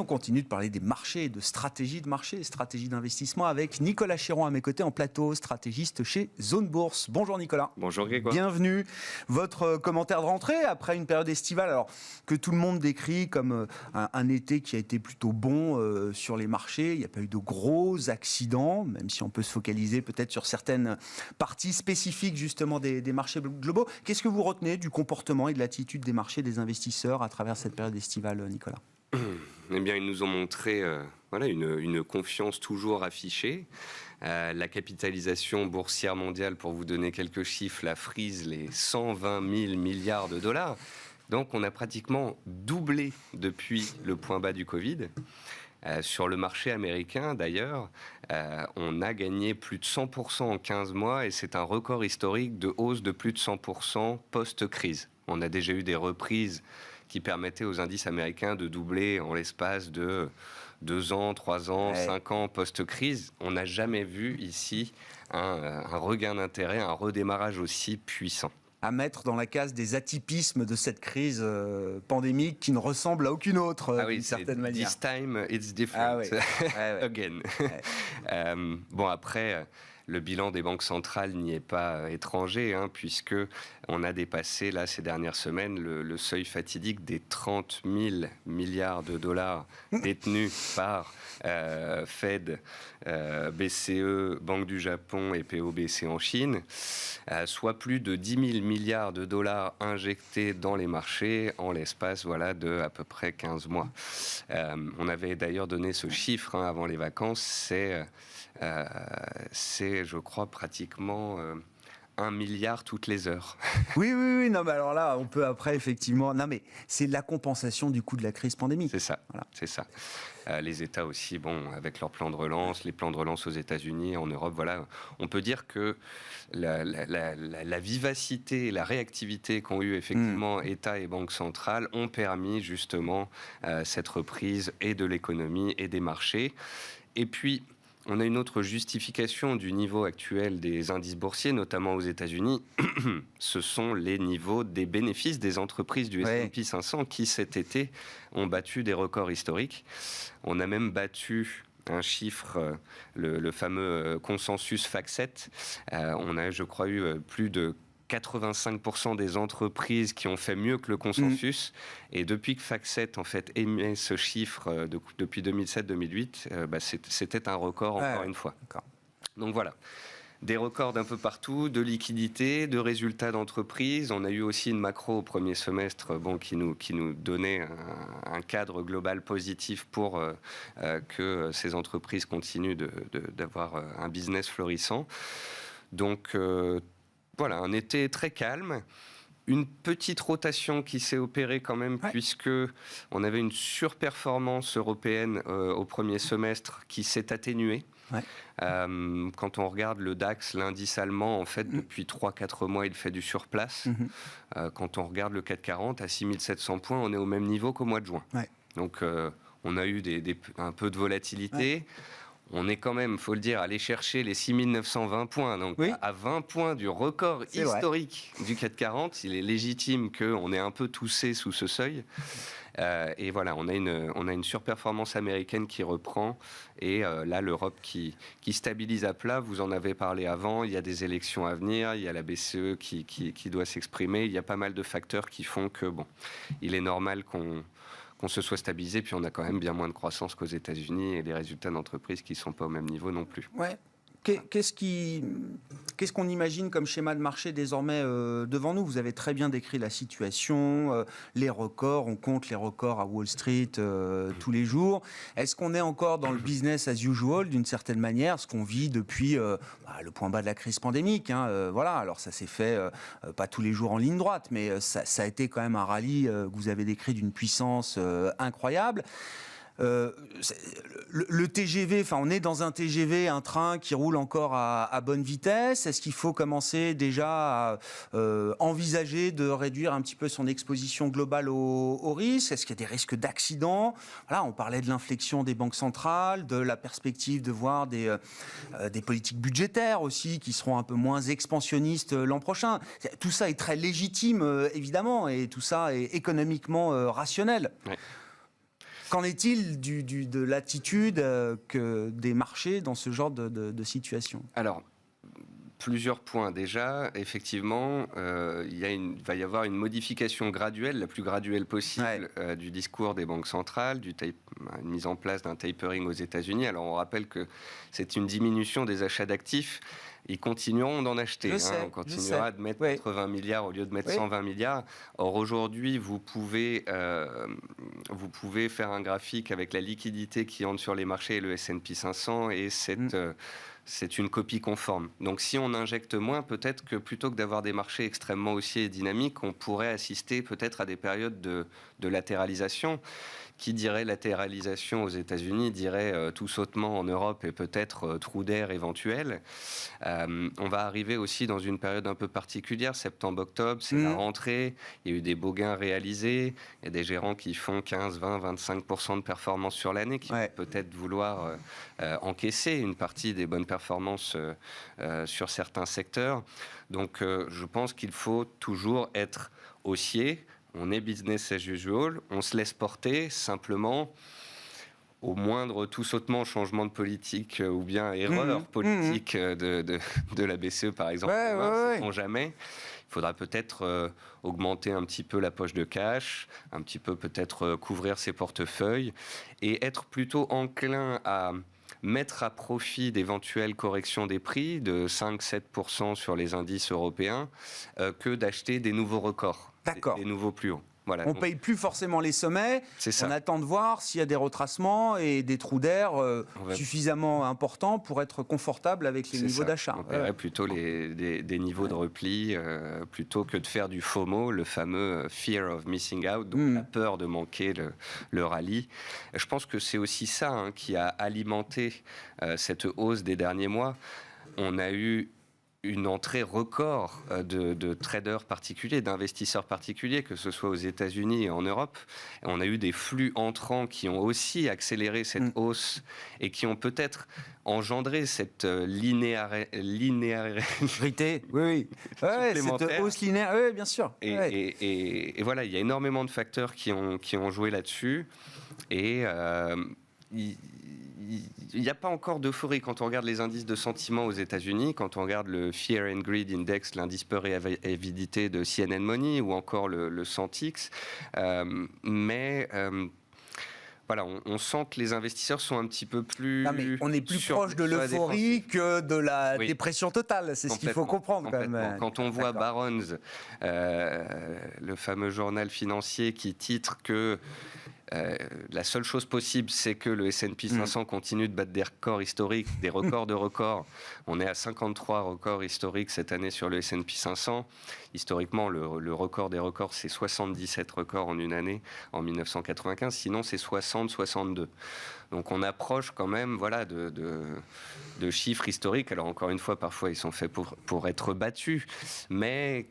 on continue de parler des marchés, de stratégie de marché, stratégie d'investissement avec Nicolas Chéron à mes côtés en plateau, stratégiste chez Zone Bourse. Bonjour Nicolas. Bonjour Grégoire. Bienvenue. Votre commentaire de rentrée après une période estivale, alors que tout le monde décrit comme un été qui a été plutôt bon sur les marchés. Il n'y a pas eu de gros accidents, même si on peut se focaliser peut-être sur certaines parties spécifiques justement des marchés globaux. Qu'est-ce que vous retenez du comportement et de l'attitude des marchés, des investisseurs à travers cette période estivale, Nicolas ? Eh bien, ils nous ont montré une confiance toujours affichée. La capitalisation boursière mondiale, pour vous donner quelques chiffres, la frise les 120 000 milliards de dollars. Donc, on a pratiquement doublé depuis le point bas du Covid. Sur le marché américain, d'ailleurs, on a gagné plus de 100% en 15 mois et c'est un record historique de hausse de plus de 100% post-crise. On a déjà eu des reprises qui permettaient aux indices américains de doubler en l'espace de 2 ans, 3 ans, 5 ans post-crise. On n'a jamais vu ici un regain d'intérêt, un redémarrage aussi puissant. À mettre dans la case des atypismes de cette crise pandémique qui ne ressemble à aucune autre, d'une certaine manière. This time, it's different. Again. Bon, après, le bilan des banques centrales n'y est pas étranger, puisque on a dépassé, là, ces dernières semaines, le seuil fatidique des 30 000 milliards de dollars détenus par Fed, BCE, Banque du Japon et POBC en Chine, soit plus de 10 000 milliards de dollars injectés dans les marchés en l'espace de à peu près 15 mois. On avait d'ailleurs donné ce chiffre avant les vacances, c'est je crois, pratiquement 1 milliard toutes les heures. Oui, non, mais alors là, on peut après, effectivement... Non, mais c'est la compensation du coût de la crise pandémique. C'est ça, voilà. C'est ça. Les États aussi, avec leur plan de relance, les plans de relance aux États-Unis, en Europe, on peut dire que la vivacité et la réactivité qu'ont eu effectivement États et banques centrales ont permis justement cette reprise et de l'économie et des marchés. Et puis, on a une autre justification du niveau actuel des indices boursiers, notamment aux États-Unis. Ce sont les niveaux des bénéfices des entreprises du S&P 500 qui, cet été, ont battu des records historiques. On a même battu un chiffre, le fameux consensus FactSet. On a, je crois, eu plus de 85% des entreprises qui ont fait mieux que le consensus. Et depuis que FactSet, en fait, émet ce chiffre depuis 2007-2008, c'était un record encore une fois. Donc voilà. Des records d'un peu partout, de liquidités, de résultats d'entreprises. On a eu aussi une macro au premier semestre qui nous donnait un cadre global positif pour que ces entreprises continuent d'avoir un business florissant. Donc, voilà, un été très calme. Une petite rotation qui s'est opérée quand même, puisque on avait une surperformance européenne au premier semestre qui s'est atténuée. Quand on regarde le DAX, l'indice allemand, en fait, depuis 3-4 mois, il fait du surplace. Quand on regarde le CAC 40, à 6700 points, on est au même niveau qu'au mois de juin. Donc, on a eu un peu de volatilité. On est quand même, il faut le dire, allé chercher les 6920 points. Donc, à 20 points du record historique du CAC 40, il est légitime qu'on ait un peu toussé sous ce seuil. Et voilà, on a une surperformance américaine qui reprend. Et là, l'Europe qui stabilise à plat. Vous en avez parlé avant. Il y a des élections à venir. Il y a la BCE qui doit s'exprimer. Il y a pas mal de facteurs qui font que, il est normal qu'on se soit stabilisé, puis on a quand même bien moins de croissance qu'aux États-Unis et des résultats d'entreprises qui ne sont pas au même niveau non plus. Qu'est-ce qu'on imagine comme schéma de marché désormais devant nous ? Vous avez très bien décrit la situation, les records, on compte les records à Wall Street tous les jours. Est-ce qu'on est encore dans le business as usual d'une certaine manière, ce qu'on vit depuis le point bas de la crise pandémique voilà, alors ça s'est fait pas tous les jours en ligne droite, mais ça a été quand même un rallye que vous avez décrit d'une puissance incroyable. Le TGV, on est dans un TGV, un train qui roule encore à bonne vitesse. Est-ce qu'il faut commencer déjà à envisager de réduire un petit peu son exposition globale au risque ? Est-ce qu'il y a des risques d'accident ? Voilà, on parlait de l'inflexion des banques centrales, de la perspective de voir des politiques budgétaires aussi qui seront un peu moins expansionnistes l'an prochain. Tout ça est très légitime, évidemment, et tout ça est économiquement rationnel. Qu'en est-il de l'attitude que des marchés dans ce genre de situation? Alors, plusieurs points. Déjà, effectivement, il va y avoir une modification graduelle, la plus graduelle possible, du discours des banques centrales, une mise en place d'un tapering aux États-Unis. Alors, on rappelle que c'est une diminution des achats d'actifs. Ils continueront d'en acheter. On continuera de mettre 80 milliards au lieu de mettre 120 milliards. Or, aujourd'hui, vous pouvez faire un graphique avec la liquidité qui entre sur les marchés et le S&P 500 et c'est une copie conforme. Donc si on injecte moins, peut-être que plutôt que d'avoir des marchés extrêmement haussiers et dynamiques, on pourrait assister peut-être à des périodes de latéralisation. Qui dirait latéralisation aux États-Unis dirait tout sautement en Europe et peut-être trou d'air éventuel. On va arriver aussi dans une période un peu particulière, septembre-octobre, c'est la rentrée, il y a eu des beaux gains réalisés, il y a des gérants qui font 15, 20, 25% de performance sur l'année, qui vont peut-être vouloir encaisser une partie des bonnes performances sur certains secteurs. Donc je pense qu'il faut toujours être haussier. On est business as usual, on se laisse porter simplement au moindre tout sautement, changement de politique ou bien erreur politique de la BCE par exemple. Sait-on jamais. Il faudra peut-être augmenter un petit peu la poche de cash, un petit peu peut-être couvrir ses portefeuilles et être plutôt enclin à mettre à profit d'éventuelles corrections des prix de 5-7% sur les indices européens que d'acheter des nouveaux records, des nouveaux plus hauts. Voilà, on ne paye plus forcément les sommets, on attend de voir s'il y a des retracements et des trous d'air suffisamment importants pour être confortable avec les niveaux d'achat. On paierait plutôt des niveaux de repli plutôt que de faire du FOMO, le fameux Fear of Missing Out, donc la peur de manquer le rallye. Je pense que c'est aussi ça qui a alimenté cette hausse des derniers mois. On a eu une entrée record de traders particuliers, d'investisseurs particuliers, que ce soit aux États-Unis et en Europe. Et on a eu des flux entrants qui ont aussi accéléré cette hausse et qui ont peut-être engendré cette linéarité. Cette hausse linéaire, oui, bien sûr. Et voilà, il y a énormément de facteurs qui ont joué là-dessus. Et il n'y a pas encore d'euphorie quand on regarde les indices de sentiment aux États-Unis, quand on regarde le Fear and Greed Index, l'indice peur et avidité de CNN Money, ou encore le Sentix. Voilà, on sent que les investisseurs sont un petit peu plus... on est plus proche de l'euphorie que de la dépression totale, c'est ce qu'il faut comprendre quand même. Quand on voit Barron's, le fameux journal financier qui titre que la seule chose possible, c'est que le S&P 500 continue de battre des records historiques, des records de records. On est à 53 records historiques cette année sur le S&P 500. Historiquement, le record des records, c'est 77 records en une année, en 1995. Sinon, c'est 60, 62. Donc on approche quand même de chiffres historiques. Alors encore une fois, parfois, ils sont faits pour être battus. Mais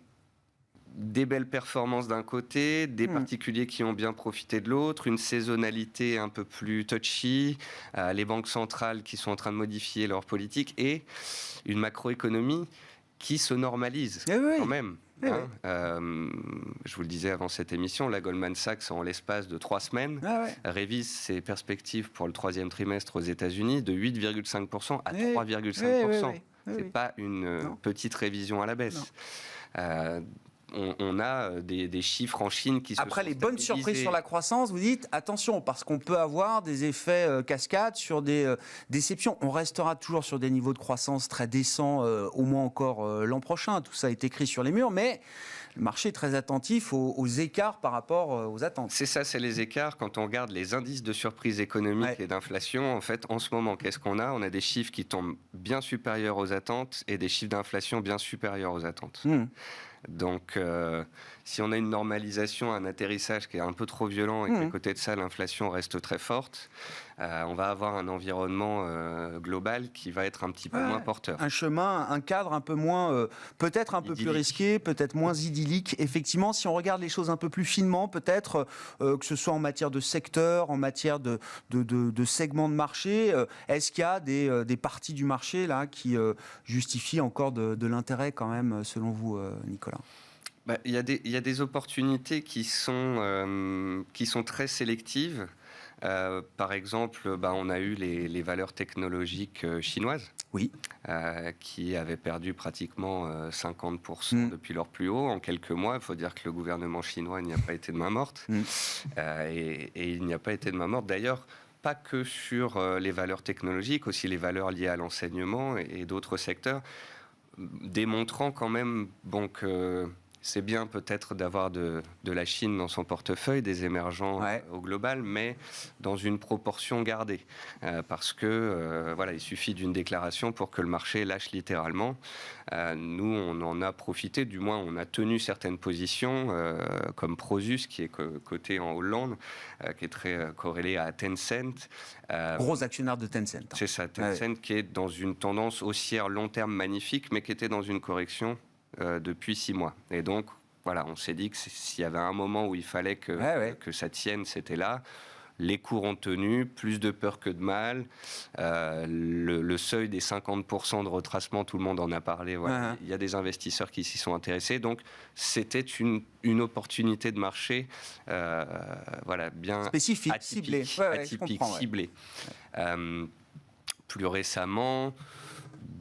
des belles performances d'un côté, des particuliers qui ont bien profité de l'autre, une saisonnalité un peu plus touchy, les banques centrales qui sont en train de modifier leur politique et une macroéconomie qui se normalise quand même. Je vous le disais avant cette émission, la Goldman Sachs, en l'espace de 3 semaines, révise ses perspectives pour le 3e trimestre aux États-Unis de 8,5% à 3,5%. C'est pas une petite révision à la baisse. On a des chiffres en Chine qui se Après sont les bonnes surprises sur la croissance, vous dites attention, parce qu'on peut avoir des effets cascades sur des déceptions. On restera toujours sur des niveaux de croissance très décents, au moins encore l'an prochain. Tout ça est écrit sur les murs, mais le marché est très attentif aux écarts par rapport aux attentes. C'est ça, c'est les écarts. Quand on regarde les indices de surprise économique et d'inflation, en fait, en ce moment, qu'est-ce qu'on a ? On a des chiffres qui tombent bien supérieurs aux attentes et des chiffres d'inflation bien supérieurs aux attentes. Donc, si on a une normalisation, un atterrissage qui est un peu trop violent et qu'à côté de ça, l'inflation reste très forte, on va avoir un environnement global qui va être un petit peu moins porteur. Un chemin, un cadre un peu moins, peut-être un peu plus risqué, peut-être moins idyllique. Effectivement, si on regarde les choses un peu plus finement, peut-être que ce soit en matière de secteur, en matière de segments de marché, est-ce qu'il y a des parties du marché là qui justifient encore de l'intérêt quand même, selon vous, Nicolas ? Il y a des opportunités qui sont très sélectives. Par exemple, on a eu les valeurs technologiques chinoises. Oui. Qui avaient perdu pratiquement 50% depuis leur plus haut en quelques mois. Il faut dire que le gouvernement chinois n'y a pas été de main morte. Et il n'y a pas été de main morte. D'ailleurs, pas que sur les valeurs technologiques, aussi les valeurs liées à l'enseignement et d'autres secteurs, démontrant quand même que c'est bien peut-être d'avoir de la Chine dans son portefeuille, des émergents au global, mais dans une proportion gardée. Parce que il suffit d'une déclaration pour que le marché lâche littéralement. Nous, on en a profité, du moins on a tenu certaines positions, comme Prosus, qui est coté en Hollande, qui est très corrélé à Tencent. Gros actionnaire de Tencent. C'est ça, Tencent qui est dans une tendance haussière long terme magnifique, mais qui était dans une correction depuis 6 mois. Et donc, on s'est dit que s'il y avait un moment où il fallait que ça tienne, c'était là. Les cours ont tenu, plus de peur que de mal. Le seuil des 50% de retracement, tout le monde en a parlé. Il y a des investisseurs qui s'y sont intéressés. Donc, c'était une opportunité de marché bien spécifique, atypique, ciblée. Plus récemment,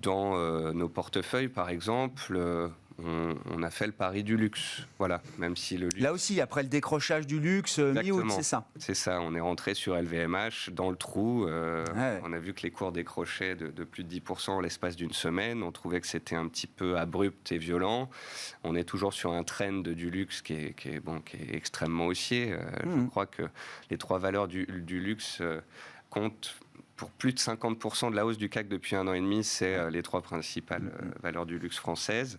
dans nos portefeuilles, par exemple, on a fait le pari du luxe. Même si le luxe... Là aussi, après le décrochage du luxe, mi-août, c'est ça. C'est ça, on est rentré sur LVMH dans le trou. On a vu que les cours décrochaient de plus de 10% en l'espace d'une semaine. On trouvait que c'était un petit peu abrupt et violent. On est toujours sur un trend du luxe qui est extrêmement haussier. Je crois que les 3 valeurs du luxe comptent pour plus de 50% de la hausse du CAC depuis 1 an et demi. C'est les 3 principales valeurs du luxe françaises.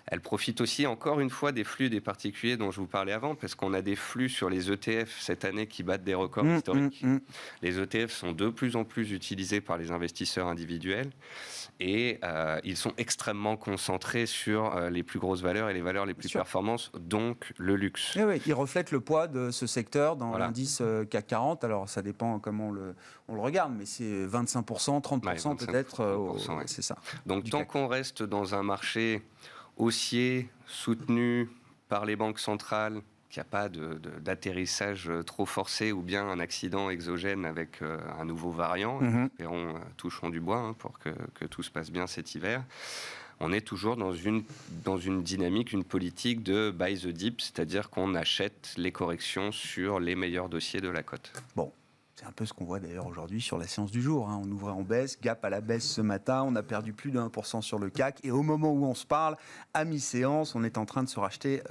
Elle profite aussi, encore une fois, des flux des particuliers dont je vous parlais avant, parce qu'on a des flux sur les ETF cette année qui battent des records historiques. Les ETF sont de plus en plus utilisés par les investisseurs individuels et ils sont extrêmement concentrés sur les plus grosses valeurs et les valeurs les plus performantes, donc le luxe. Oui, ils reflètent le poids de ce secteur dans l'indice CAC 40. Alors, ça dépend comment on le regarde, mais c'est 25%, 30% peut-être. C'est ça. Donc, tant qu'on reste dans un marché haussier, soutenu par les banques centrales, qu'il n'y a pas d'atterrissage trop forcé ou bien un accident exogène avec un nouveau variant, espérons, touchons du bois pour que tout se passe bien cet hiver, on est toujours dans une dynamique, une politique de buy the dip, c'est-à-dire qu'on achète les corrections sur les meilleurs dossiers de la cote. Bon. C'est un peu ce qu'on voit d'ailleurs aujourd'hui sur la séance du jour. On ouvrait en baisse, gap à la baisse ce matin, on a perdu plus de 1% sur le CAC. Et au moment où on se parle, à mi-séance, on est en train de se racheter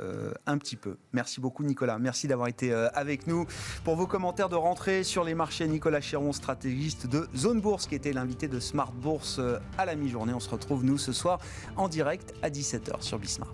un petit peu. Merci beaucoup Nicolas, merci d'avoir été avec nous. Pour vos commentaires de rentrée sur les marchés, Nicolas Chéron, stratégiste de Zone Bourse, qui était l'invité de Smart Bourse à la mi-journée. On se retrouve nous ce soir en direct à 17h sur Bismart.